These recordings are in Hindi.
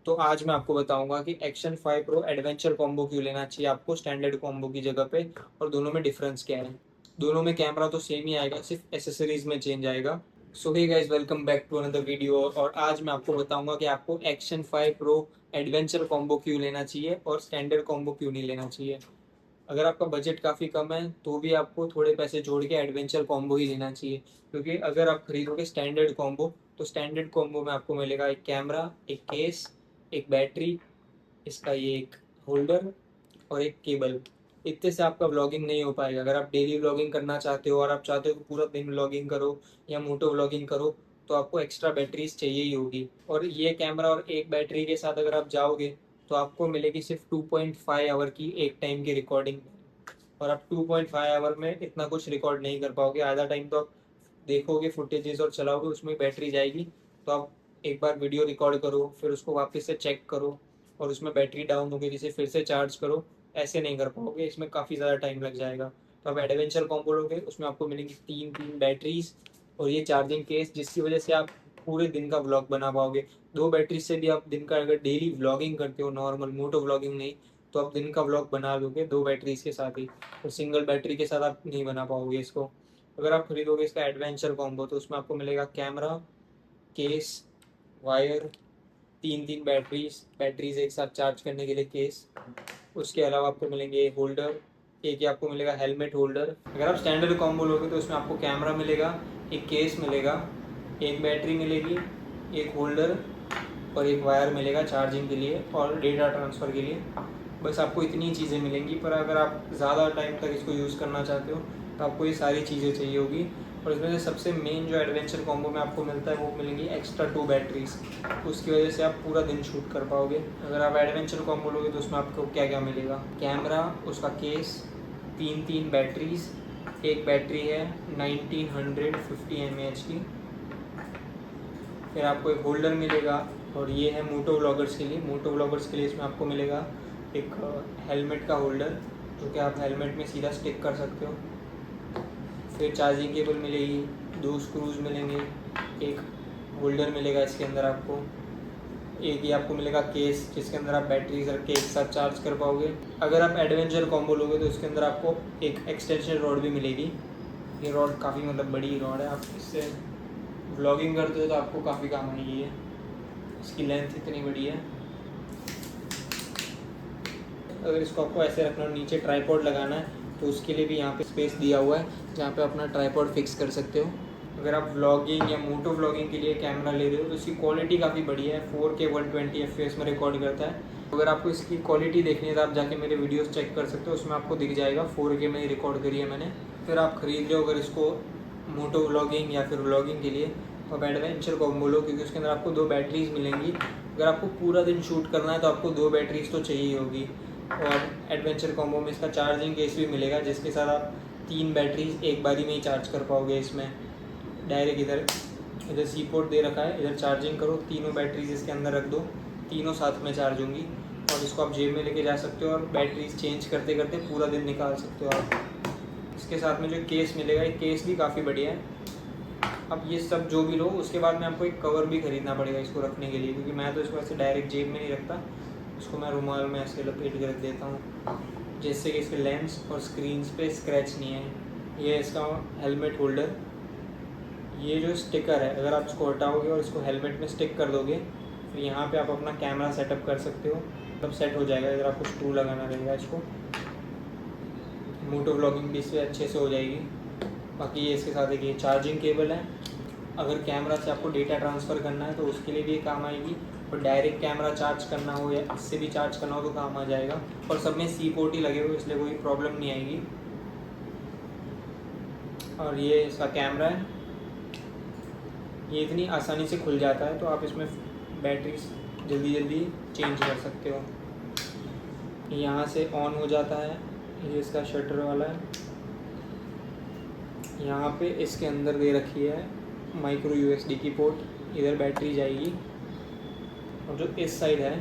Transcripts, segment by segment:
तो आज मैं आपको बताऊंगा कि एक्शन 5 प्रो एडवेंचर कॉम्बो क्यों लेना चाहिए आपको स्टैंडर्ड कॉम्बो की जगह पे, और दोनों में डिफरेंस क्या है। दोनों में कैमरा तो सेम ही आएगा, सिर्फ एसेसरीज में चेंज आएगा। So hey guys, welcome back to another video. और आज मैं आपको बताऊंगा कि आपको एक्शन 5 प्रो एडवेंचर कॉम्बो क्यों लेना चाहिए और स्टैंडर्ड कॉम्बो क्यों नहीं लेना चाहिए। अगर आपका बजट काफ़ी कम है तो भी आपको थोड़े पैसे जोड़ के एडवेंचर कॉम्बो ही लेना चाहिए, क्योंकि अगर आप खरीदोगे स्टैंडर्ड कॉम्बो तो स्टैंडर्ड कॉम्बो में आपको मिलेगा एक कैमरा, एक केस, एक बैटरी, इसका ये एक होल्डर और एक केबल। इतने से आपका व्लॉगिंग नहीं हो पाएगा। अगर आप डेली व्लॉगिंग करना चाहते हो और आप चाहते हो कि पूरा दिन व्लॉगिंग करो या मोटो व्लॉगिंग करो तो आपको एक्स्ट्रा बैटरीज चाहिए ही होगी। और ये कैमरा और एक बैटरी के साथ अगर आप जाओगे तो आपको मिलेगी सिर्फ 2.5 आवर की एक टाइम की रिकॉर्डिंग। और आप 2.5 आवर में इतना कुछ रिकॉर्ड नहीं कर पाओगे। आधा टाइम तो आप देखोगे फुटेजेस और चलाओगे, उसमें बैटरी जाएगी। तो आप एक बार वीडियो रिकॉर्ड करो, फिर उसको वापस से चेक करो और उसमें बैटरी डाउन होगी जिसे फिर से चार्ज करो। ऐसे नहीं कर पाओगे, इसमें काफ़ी ज़्यादा टाइम लग जाएगा। तो आप एडवेंचर कॉम्बो लोगे, उसमें आपको मिलेंगी तीन तीन बैटरीज और ये चार्जिंग केस, जिसकी वजह से आप पूरे दिन का व्लॉग बना पाओगे। दो बैटरी से भी आप दिन का अगर डेली व्लॉगिंग करते हो, नॉर्मल मोटो व्लॉगिंग नहीं, तो आप दिन का व्लॉग बना लोगे दो बैटरीज के साथ ही। और सिंगल बैटरी के साथ आप नहीं बना पाओगे इसको। अगर आप खरीदोगे इसका एडवेंचर कॉम्बो तो उसमें आपको मिलेगा कैमरा, केस, वायर, तीन तीन बैटरीज बैटरीज एक साथ चार्ज करने के लिए केस। उसके अलावा आपको मिलेंगे होल्डर, एक ही आपको मिलेगा हेलमेट होल्डर। अगर आप स्टैंडर्ड कॉम्बो लोगे तो उसमें आपको कैमरा मिलेगा, एक केस मिलेगा, एक बैटरी मिलेगी, एक होल्डर और एक वायर मिलेगा चार्जिंग के लिए और डेटा ट्रांसफ़र के लिए। बस आपको इतनी चीज़ें मिलेंगी। पर अगर आप ज़्यादा टाइम तक इसको यूज़ करना चाहते हो तो आपको ये सारी चीज़ें चाहिए होगी। और इसमें से सबसे मेन जो एडवेंचर कॉम्बो में आपको मिलता है वो मिलेंगी एक्स्ट्रा 2 बैटरीज। उसकी वजह से आप पूरा दिन शूट कर पाओगे। अगर आप एडवेंचर कॉम्बो लोगे तो उसमें आपको क्या क्या मिलेगा, कैमरा, उसका केस, तीन तीन बैटरीज, एक बैटरी है 1950 mAh की, फिर आपको एक होल्डर मिलेगा। और ये है मोटो व्लॉगर्स के लिए। मोटो व्लॉगर्स के लिए इसमें आपको मिलेगा एक हेलमेट का होल्डर, जो कि आप हेलमेट में सीधा स्टिक कर सकते हो। फिर चार्जिंग केबल मिलेगी, दो स्क्रूज मिलेंगे, एक होल्डर मिलेगा इसके अंदर आपको, एक ही आपको मिलेगा केस जिसके अंदर आप बैटरीज रख के एक साथ चार्ज कर पाओगे। अगर आप एडवेंचर कॉम्बो लोगे तो इसके अंदर आपको एक एक्सटेंशन रॉड भी मिलेगी। ये रॉड काफ़ी बड़ी रॉड है, आप इससे व्लॉगिंग करते हो तो आपको काफ़ी काम आएगी। ये इसकी लेंथ इतनी बड़ी है। अगर इसको आपको ऐसे रखना और नीचे ट्राइपॉड लगाना है तो उसके लिए भी यहाँ पे स्पेस दिया हुआ है जहाँ पे अपना ट्राइपॉड फिक्स कर सकते हो। अगर आप व्लॉगिंग या मोटो व्लॉगिंग के लिए कैमरा ले रहे हो तो इसकी क्वालिटी काफ़ी बढ़िया है। 4K 120 FPS में रिकॉर्ड करता है। अगर आपको इसकी क्वालिटी देखनी है तो आप जाके मेरे वीडियोस चेक कर सकते हो, उसमें आपको दिख जाएगा 4K में ही रिकॉर्ड करी है मैंने। फिर आप खरीद लो अगर इसको मोटो व्लॉगिंग या फिर व्लॉगिंग के लिए तो आप एडवेंचर कॉम्बो लो, क्योंकि उसके अंदर आपको दो बैटरीज मिलेंगी। अगर आपको पूरा दिन शूट करना है तो आपको दो बैटरीज तो चाहिए होगी। और एडवेंचर कॉम्बो में इसका चार्जिंग केस भी मिलेगा, जिसके साथ आप तीन बैटरीज एक बारी में ही चार्ज कर पाओगे। इसमें डायरेक्ट इधर इधर सी पोर्ट दे रखा है, इधर चार्जिंग करो, तीनों बैटरीज इसके अंदर रख दो, तीनों साथ में चार्ज होंगी। और इसको आप जेब में लेके जा सकते हो और बैटरीज चेंज करते करते पूरा दिन निकाल सकते हो आप। इसके साथ में जो केस मिलेगा, ये केस भी काफ़ी बढ़िया है। अब ये सब जो भी लो उसके बाद में आपको एक कवर भी ख़रीदना पड़ेगा इसको रखने के लिए, क्योंकि मैं तो इसको ऐसे डायरेक्ट जेब में नहीं रखता, इसको मैं रुमाल में ऐसे लपेट के रख देता हूँ, जिससे कि इसके लेंस और स्क्रीन्स पे स्क्रैच नहीं है। ये इसका हेलमेट होल्डर। ये जो स्टिकर है, अगर आप इसको हटाओगे और इसको हेलमेट में स्टिक कर दोगे फिर यहाँ पे आप अपना कैमरा सेटअप कर सकते हो, तब सेट हो जाएगा। अगर आपको स्क्रू लगाना रहेगा इसको, मोटो व्लॉगिंग भी इससे अच्छे से हो जाएगी। बाकी ये इसके साथ एक ये चार्जिंग केबल है। अगर कैमरा से आपको डेटा ट्रांसफ़र करना है तो उसके लिए भी काम आएगी, और डायरेक्ट कैमरा चार्ज करना हो या इससे भी चार्ज करना हो तो काम आ जाएगा। और सब में सी पोर्ट ही लगे हुए, इसलिए कोई प्रॉब्लम नहीं आएगी। और ये इसका कैमरा है, ये इतनी आसानी से खुल जाता है तो आप इसमें बैटरी जल्दी जल्दी चेंज कर सकते हो। यहाँ से ऑन हो जाता है, ये इसका शटर वाला है। यहाँ पे इसके अंदर दे रखी है माइक्रो यूएसडी की पोर्ट, इधर बैटरी जाएगी। और जो इस साइड है,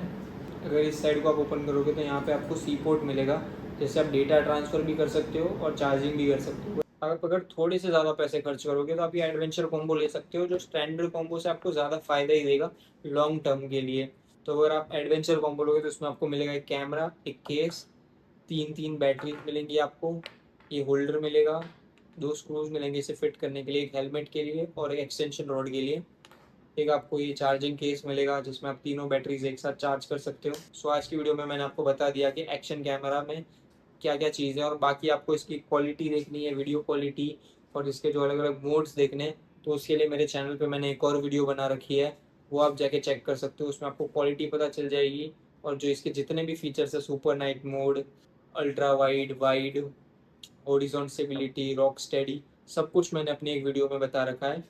अगर इस साइड को आप ओपन करोगे तो यहाँ पे आपको सी पोर्ट मिलेगा, जिससे आप डेटा ट्रांसफ़र भी कर सकते हो और चार्जिंग भी कर सकते हो। आप अगर थोड़े से ज़्यादा पैसे खर्च करोगे तो आप ये एडवेंचर कॉम्बो ले सकते हो, जो स्टैंडर्ड कॉम्बो से आपको ज़्यादा फ़ायदा ही देगा लॉन्ग टर्म के लिए। तो अगर आप एडवेंचर कॉम्बो लोगे तो उसमें आपको मिलेगा एक कैमरा, एक केस, 3 बैटरी मिलेंगी आपको, ये होल्डर मिलेगा, 2 स्क्रूज मिलेंगे इसे फिट करने के लिए, एक हेलमेट के लिए और एक एक्सटेंशन रॉड के लिए। एक आपको ये चार्जिंग केस मिलेगा जिसमें आप तीनों बैटरीज एक साथ चार्ज कर सकते हो। सो आज की वीडियो में मैंने आपको बता दिया कि एक्शन कैमरा में क्या क्या चीज़ें हैं, और बाकी आपको इसकी क्वालिटी देखनी है, वीडियो क्वालिटी, और इसके जो अलग अलग मोड्स देखने हैं, तो उसके लिए मेरे चैनल पे मैंने एक और वीडियो बना रखी है, वो आप जाके चेक कर सकते हो। उसमें आपको क्वालिटी पता चल जाएगी, और जो इसके जितने भी फीचर्स है, super night mode, ultra wide, wide, horizontal stability, rock steady, सब कुछ मैंने अपनी एक वीडियो में बता रखा है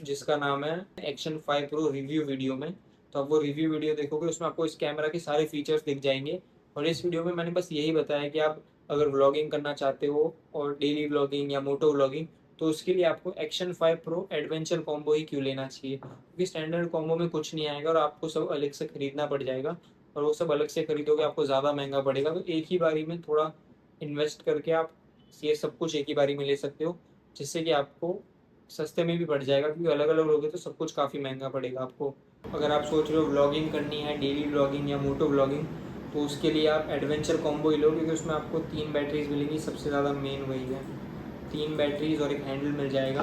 जिसका नाम है एक्शन 5 प्रो रिव्यू वीडियो में। तो आप वो रिव्यू वीडियो देखोगे, उसमें आपको इस कैमरा के सारे फीचर्स दिख जाएंगे। और इस वीडियो में मैंने बस यही बताया कि आप अगर व्लॉगिंग करना चाहते हो, और डेली व्लॉगिंग या मोटो व्लॉगिंग, तो उसके लिए आपको एक्शन 5 प्रो एडवेंचर कॉम्बो ही क्यों लेना चाहिए, क्योंकि स्टैंडर्ड कॉम्बो में कुछ नहीं आएगा और आपको सब अलग से खरीदना पड़ जाएगा, और वो सब अलग से खरीदोगे आपको ज़्यादा महंगा पड़ेगा। तो एक ही बारी में थोड़ा इन्वेस्ट करके आप ये सब कुछ एक ही बारी में ले सकते हो, जिससे कि आपको सस्ते में भी पड़ जाएगा, क्योंकि अलग अलग लोगे तो सब कुछ काफ़ी महंगा पड़ेगा आपको। अगर आप सोच रहे हो व्लॉगिंग करनी है, डेली व्लॉगिंग या मोटो व्लॉगिंग, तो उसके लिए आप एडवेंचर कॉम्बो ही लो, क्योंकि उसमें आपको 3 बैटरीज मिलेंगी, सबसे ज़्यादा मेन वही है, 3 बैटरीज और एक हैंडल मिल जाएगा।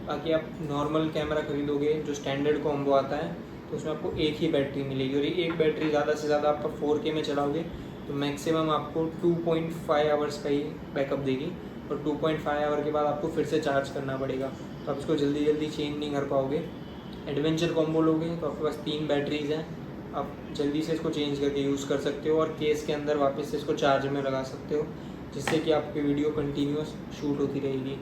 बाकी आप नॉर्मल कैमरा खरीदोगे जो स्टैंडर्ड कॉम्बो आता है, तो उसमें आपको एक ही बैटरी मिलेगी, और ये एक बैटरी ज़्यादा से ज़्यादा आपका 4K में चलाओगे तो मैक्सिमम आपको 2.5 आवर्स का ही बैकअप देगी, और 2.5 आवर के बाद आपको फिर से चार्ज करना पड़ेगा, तो आप इसको जल्दी जल्दी चेंज नहीं कर पाओगे। एडवेंचर कॉम्बो लोगे तो आपके पास 3 बैटरीज हैं, आप जल्दी से इसको चेंज करके यूज़ कर सकते हो, और केस के अंदर वापस से इसको चार्ज में लगा सकते हो, जिससे कि आपकी वीडियो कंटिन्यूस शूट होती रहेगी।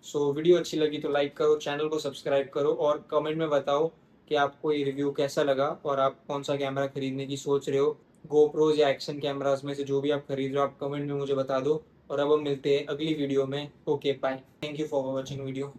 सो वीडियो अच्छी लगी तो लाइक करो, चैनल को सब्सक्राइब करो, और कमेंट में बताओ कि आपको ये रिव्यू कैसा लगा, और आप कौन सा कैमरा खरीदने की सोच रहे हो, गोप्रोज या एक्शन कैमराज में से जो भी आप खरीद रहे हो, आप कमेंट में मुझे बता दो। और अब हम मिलते हैं अगली वीडियो में। Okay bye, thank you for watching video.